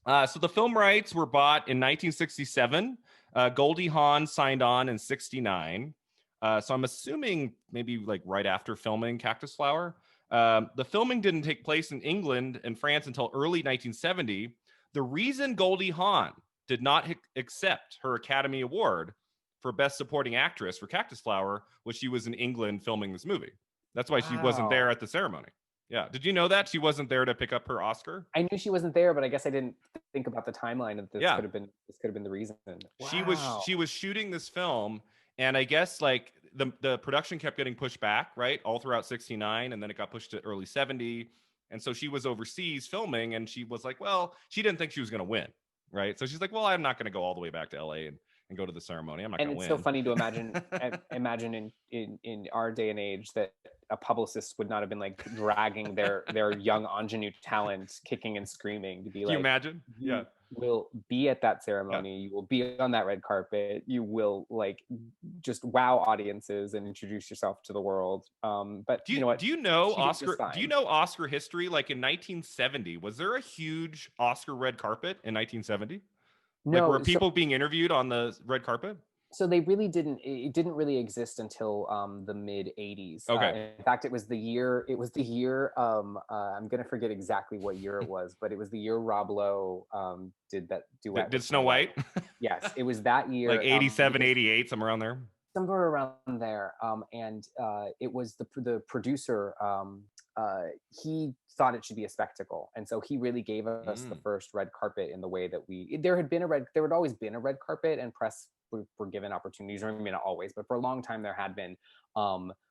So the film rights were bought in 1967. Goldie Hawn signed on in 69. So I'm assuming maybe like right after filming Cactus Flower. The filming didn't take place in England and France until early 1970. The reason Goldie Hawn did not accept her Academy Award for Best Supporting Actress for Cactus Flower was she was in England filming this movie. That's why she wasn't there Wow. at the ceremony. Yeah. Did you know that she wasn't there to pick up her Oscar? I knew she wasn't there, but I guess I didn't think about the timeline of Yeah. this could have been the reason. She Wow. was shooting this film, and I guess like the production kept getting pushed back, right, all throughout 69, and then it got pushed to early 70. And so she was overseas filming, and she was like, well, she didn't think she was going to win, right? So she's like, well, I'm not going to go all the way back to LA and go to the ceremony. I'm not And going to it's so win. funny to imagine in our day and age that a publicist would not have been like dragging their young ingenue talent kicking and screaming to be Can you like, imagine? Yeah. you will be at that Yeah. ceremony, you will be on that red carpet, you will like just wow audiences and introduce yourself to the world. But Do you you know what, do you know she did Oscar? just Do you fine. know Oscar history? Like in 1970, was there a huge Oscar red carpet in 1970? Like, were No, so people being interviewed on the red carpet? they really didn't, it didn't really exist until the mid 80s. Okay. In fact, it was the year I'm gonna forget exactly what year it was, but it was the year Rob Lowe did that duet Did with Snow Snow White. White? Yes, it was that Like year, 87, because 88, somewhere around there. somewhere around there. And it was the producer. He thought it should be a spectacle, and so he really gave us the Mm. first red carpet in the way that there had always been a red carpet, and press were given opportunities, or maybe not always, but for a long time there had been.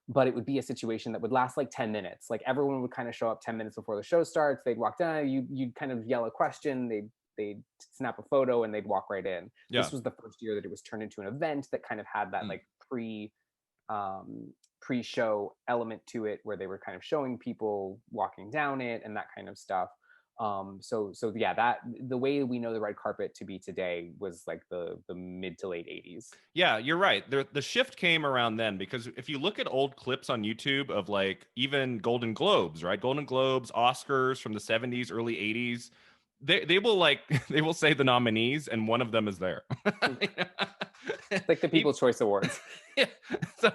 But it would be a situation that would last like 10 minutes. Like everyone would kind of show up 10 minutes before the show starts. They'd walk down, you'd kind of yell a question, they'd snap a photo, and they'd walk right in. Yeah. This was the first year that it was turned into an event that kind of had that Mm. like pre-show element to it, where they were kind of showing people walking down it and that kind of stuff. So yeah, that the way we know the red carpet to be today was like the mid to late 80s. Yeah, you're right. The shift came around then because if you look at old clips on YouTube of like even Golden Globes, right? Golden Globes, Oscars from the 70s, early 80s, they will like they will say the nominees and one of them is there. It's like the People's Choice Awards. Yeah. So,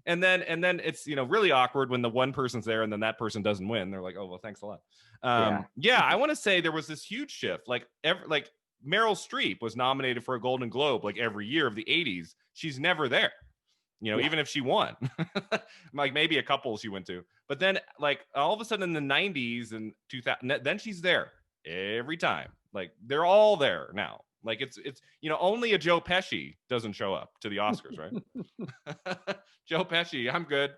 and then it's really awkward when the one person's there and then that person doesn't win. They're like, oh well, thanks a lot. Yeah. Yeah, I want to say there was this huge shift. Like Meryl Streep was nominated for a Golden Globe like every year of the 80s. She's never there. Yeah. Even if she won, like maybe a couple she went to, but then like all of a sudden in the 90s and 2000, then she's there every time. Like they're all there now. Like it's only a Joe Pesci doesn't show up to the Oscars, right? Joe Pesci, I'm good.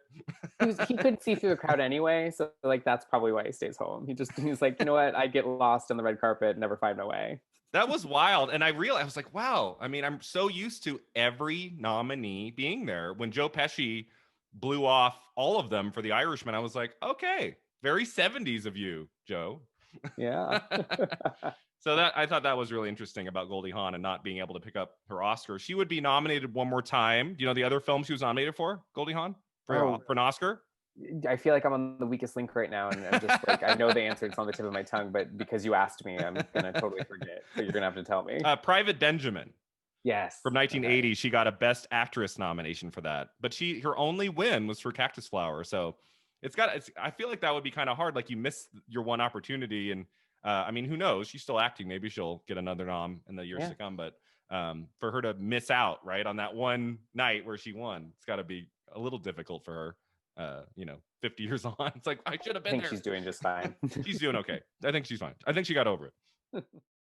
He couldn't see through the crowd anyway, so like that's probably why he stays home. He's like, you know what, I get lost on the red carpet, never find my way. That was wild. And I realized, I was like, wow. I mean, I'm so used to every nominee being there. When Joe Pesci blew off all of them for The Irishman, I was like, okay, very 70s of you, Joe. Yeah. So that I thought that was really interesting about Goldie Hawn and not being able to pick up her Oscar. She would be nominated one more time. Do you know the other film she was nominated for, Goldie Hawn, Oh, for an Oscar? I feel like I'm on the weakest link right now, and I'm just like, I know the answer. It's on the tip of my tongue, but because you asked me, I'm gonna totally forget. So you're gonna have to tell me. Private Benjamin Yes. from Okay. 1980. She got a Best Actress nomination for that, but her only win was for Cactus Flower. So I feel like that would be kind of hard. Like you miss your one opportunity, and I mean, who knows? She's still acting. Maybe she'll get another nom in the years Yeah. to come. But for her to miss out right on that one night where she won, it's got to be a little difficult for her. 50 years on, it's like I should have I been think there. she's doing just fine. She's doing okay. I think she's fine. I think she got over it.